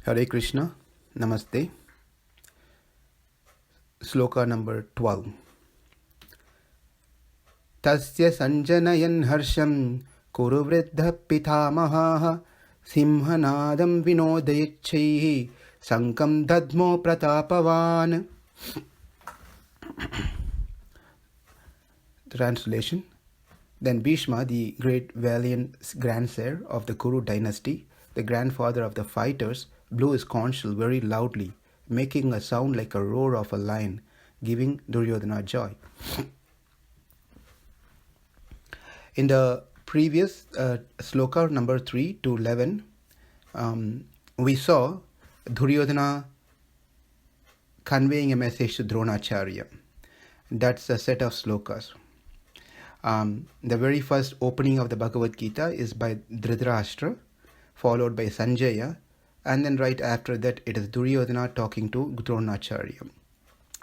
Hare Krishna, Namaste. Sloka number 12. Tasya sañjanayan harṣaṁ kuru-vṛddhaḥ pitāmahaḥ siṁha-nādaṁ vinadyoccaiḥ śaṅkhaṁ dadhmau pratāpavān. Translation. Then Bhīṣma, the great valiant grandsire of the Kuru dynasty, the grandfather of the fighters, blew his conch shell very loudly, making a sound like a roar of a lion, giving Duryodhana joy. In the previous sloka number 3 to 11, we saw Duryodhana conveying a message to Dronacharya. That's a set of slokas. The very first opening of the Bhagavad Gita is by Dhritarashtra, followed by Sanjaya, and then right after that it is Duryodhana talking to Dronacharya.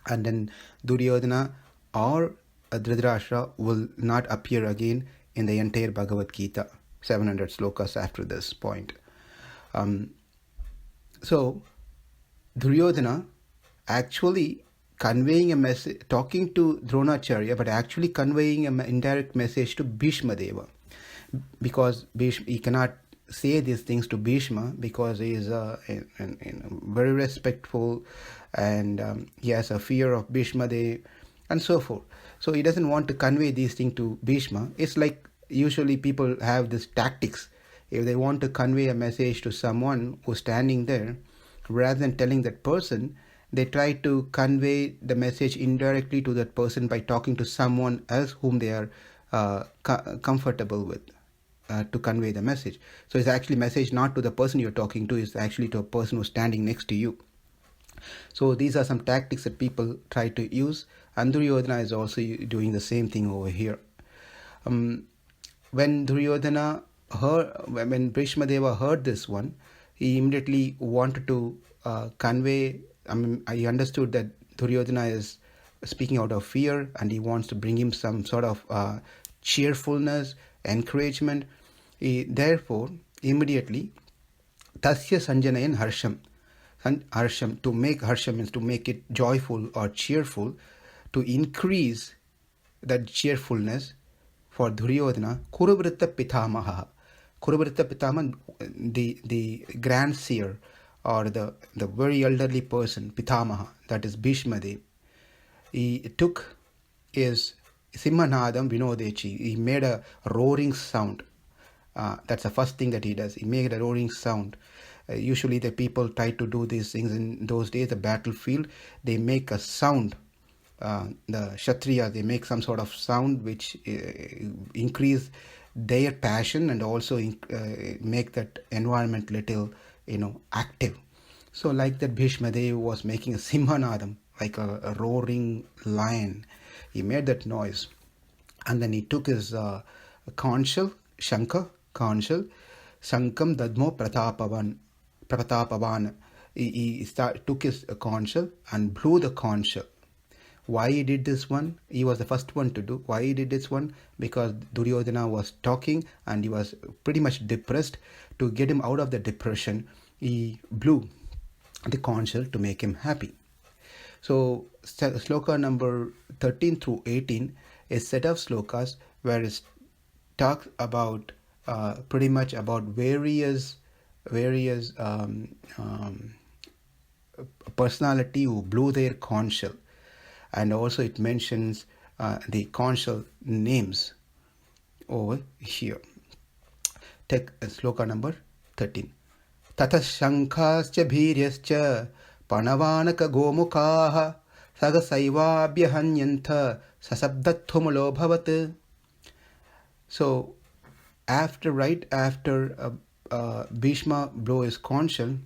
And then Duryodhana or Dhritarashtra will not appear again in the entire Bhagavad Gita, 700 slokas after this point. So Duryodhana actually conveying a message, talking to Dronacharya, but actually conveying an indirect message to Bhīṣma, because he cannot say these things to Bhīṣma because he is very respectful and he has a fear of Bhīṣma and so forth. So he doesn't want to convey these things to Bhīṣma. It's like usually people have these tactics. If they want to convey a message to someone who's standing there, rather than telling that person, they try to convey the message indirectly to that person by talking to someone else whom they are comfortable with. To convey the message. So it's actually message not to the person you're talking to, it's actually to a person who's standing next to you. So these are some tactics that people try to use, and Duryodhana is also doing the same thing over here. When Duryodhana heard, when Bhīṣma heard this one, he immediately wanted to convey, I understood that Duryodhana is speaking out of fear and he wants to bring him some sort of cheerfulness, encouragement. Therefore, immediately, tasya sañjanayan harṣaṁ. Harṣaṁ, to make harṣaṁ means to make it joyful or cheerful, to increase that cheerfulness for Duryodhana, kuru-vṛddhaḥ pitāmahaḥ. Kuru-vṛddhaḥ pitāmahaḥ, the grandseer or the very elderly person, pitāmahaḥ, that is Bhīṣma. He took his siṁha-nādaṁ vinodyoccaiḥ. He made a roaring sound. That's the first thing that he does. He made a roaring sound. Usually the people try to do these things in those days, the battlefield. They make a sound. The Kshatriyas, they make some sort of sound which increase their passion and also make that environment little, active. So like that, Bhīṣma was making a siṁha-nādaṁ, like a roaring lion. He made that noise, and then he took his conch shell, śaṅkhaṁ, conch shell, śaṅkhaṁ dadhmau pratāpavān. He took his conch shell and blew the conch shell. Why he did this one? He was the first one to do. Why he did this one? Because Duryodhana was talking and he was pretty much depressed. To get him out of the depression, he blew the conch shell to make him happy. So sloka number 13 through 18 is set of slokas where it talks about pretty much about various personality who blew their conch shell, and also it mentions the conch shell names over here. Take sloka number 13. Tathā śaṅkhāscha bhīryascha panavānaka gomukhāha sagasaivaabhyahanyantha sasabdatthumulo bhavat. So right after Bhīṣma blew his conch shell,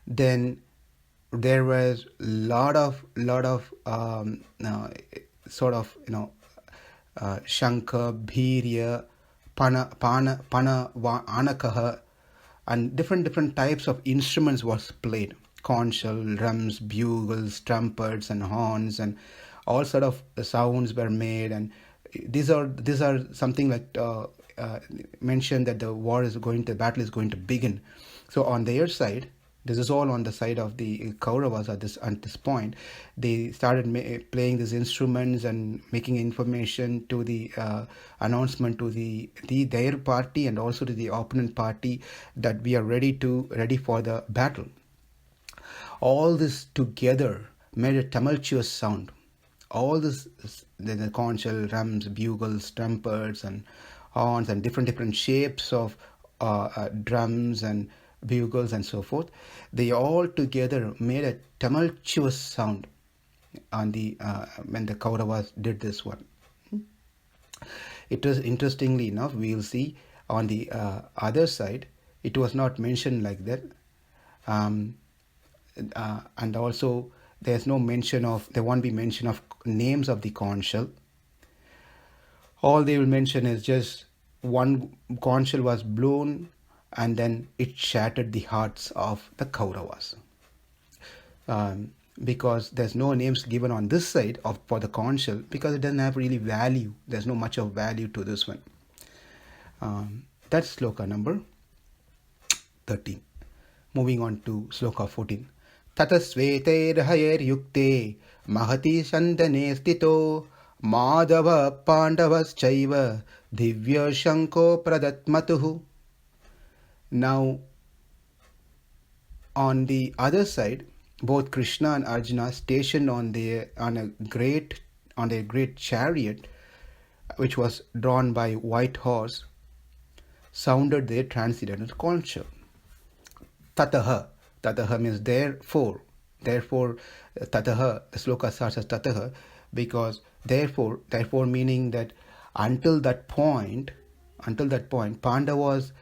then there was lot of sort of shankha, bhīrya, pana anakaha, and different types of instruments was played. Conch shell, drums, bugles, trumpets, and horns, and all sort of sounds were made. And these are something like mentioned that the battle is going to begin. So on their side, this is all on the side of the Kauravas at this point. They started playing these instruments and making information to the announcement to their party and also to the opponent party that we are ready for the battle. All this together made a tumultuous sound. All this, the conch shell, drums, bugles, trumpets, and horns, and different shapes of drums and bugles and so forth, they all together made a tumultuous sound on the when the Kauravas did this one. It was, interestingly enough, we will see on the other side, it was not mentioned like that, and also there won't be mention of names of the conch shell. All they will mention is just one conch shell was blown, and then it shattered the hearts of the Kauravas. Because there's no names given on this side for the conch shell, because it doesn't have really value. There's no much of value to this one. That's Sloka number 13. Moving on to Sloka 14. Tata sveter yukte mahati sandane stito madhava pandavas chaiva divya shanko pradatmatuhu. Now, on the other side, both Krishna and Arjuna, stationed on their great chariot, which was drawn by white horse, sounded their transcendental conch shell. Tathā. Tathā means therefore. Therefore, tathā, the sloka starts as tathā, because therefore meaning that until that point, Pandavas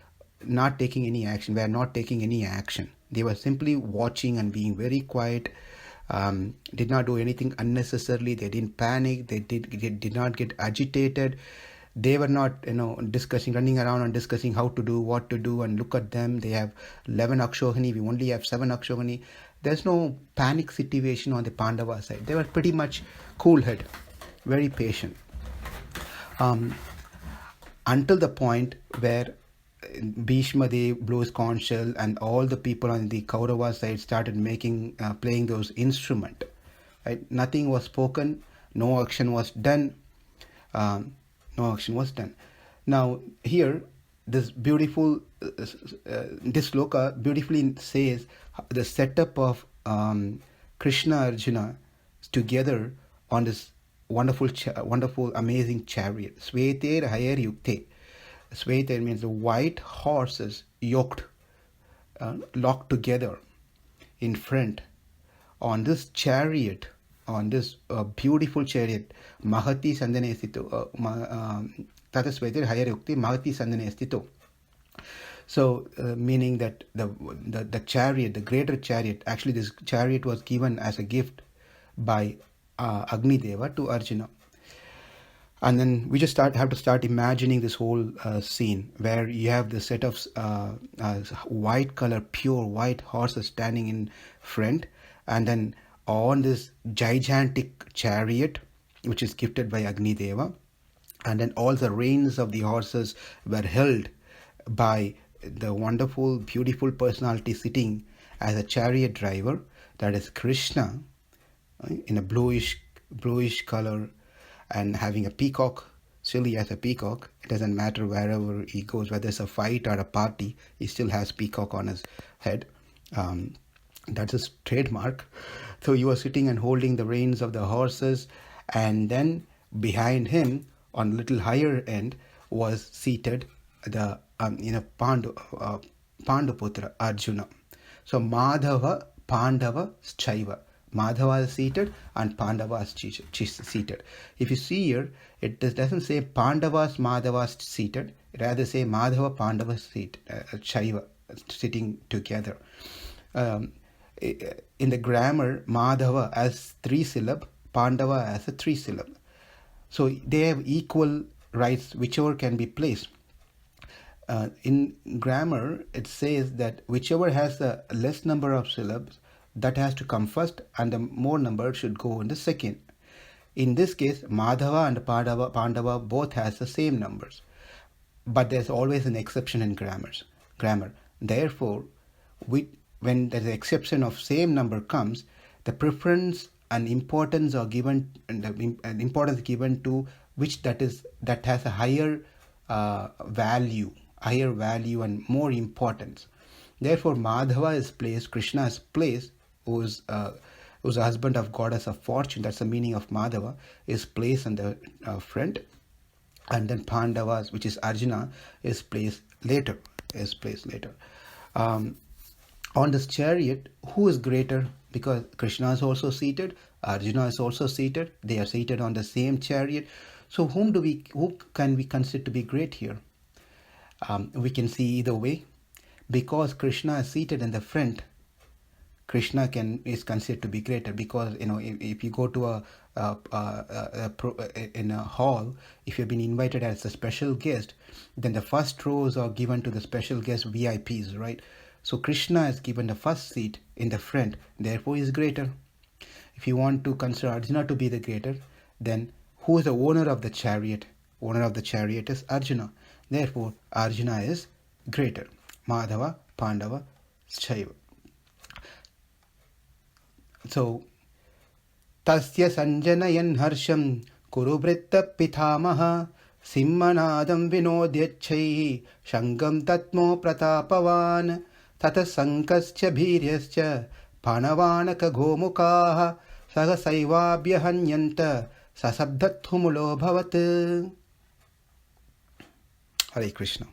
not taking any action. Were not taking any action. They were simply watching and being very quiet. Did not do anything unnecessarily. They didn't panic. They did not get agitated. They were not, running around and discussing how to do, what to do, and look at them. They have 11 Akshohini. We only have 7 Akshohini. There's no panic situation on the Pandava side. They were pretty much cool-headed, very patient. Until the point where Bhīṣma blew his conch shell, and all the people on the Kaurava side started playing those instruments. Right? Nothing was spoken, no action was done. Now here, this sloka beautifully says the setup of Krishna Arjuna together on this wonderful, amazing chariot. Sveter hayar yukte. Sveter means the white horses yoked, locked together in front on this chariot, on this beautiful chariot. Mahati sandane stito. Tata Sveter hayar yukte mahati sandane stito. So, meaning that the chariot, the greater chariot, actually this chariot was given as a gift by Agni Deva to Arjuna. And then we just have to start imagining this whole scene where you have the set of white color, pure white horses standing in front, and then on this gigantic chariot, which is gifted by Agni Deva, and then all the reins of the horses were held by the wonderful, beautiful personality sitting as a chariot driver, that is Krishna, in a bluish color, and having a peacock. Still he has a peacock. It doesn't matter wherever he goes, whether it's a fight or a party, he still has peacock on his head. That's his trademark. So he was sitting and holding the reins of the horses, and then behind him, on a little higher end, was seated the Panduputra Arjuna. So Madhava, Pandava, Chaiva. Madhava is seated and Pandava is seated. If you see here, it doesn't say Pandavas, Madhavas seated. It rather say Madhava, Pandava Chaiva, sitting together. In the grammar, Madhava as 3 syllable, Pandava as a 3 syllable. So they have equal rights, whichever can be placed. In grammar, it says that whichever has the less number of syllables, that has to come first, and the more number should go in the second. In this case, Madhava and Pandava both has the same numbers. But there's always an exception in grammar. Therefore, when the exception of same number comes, the preference and importance are given, and importance given to which that has a higher value and more importance. Therefore, Madhava is placed, Krishna is placed, who's the husband of goddess of fortune. That's the meaning of Madhava, is placed on the front, and then Pandavas, which is Arjuna, is placed later. On this chariot, who is greater? Because Krishna is also seated, Arjuna is also seated. They are seated on the same chariot. So who can we consider to be great here? We can see either way. Because Krishna is seated in the front, Krishna is considered to be greater. Because if you go to in a hall, if you've been invited as a special guest, then the first rows are given to the special guest VIPs, right? So Krishna is given the first seat in the front, therefore he is greater. If you want to consider Arjuna to be the greater, then who is the owner of the chariot? Owner of the chariot is Arjuna. Therefore, Arjuna is greater. Madhava, Pandava, Shaiva. So, tasya sañjanayan harṣaṁ kuru-vṛddhaḥ pitāmahaḥ siṁha-nādaṁ vinadyoccaiḥ śaṅkhaṁ dadhmau pratāpavān tathā saṅkhaśya bhīryasya pānavānaka gomukaḥ sagasaivabyahanyanta sasabdhathumulo bhavat. Hare Krishna.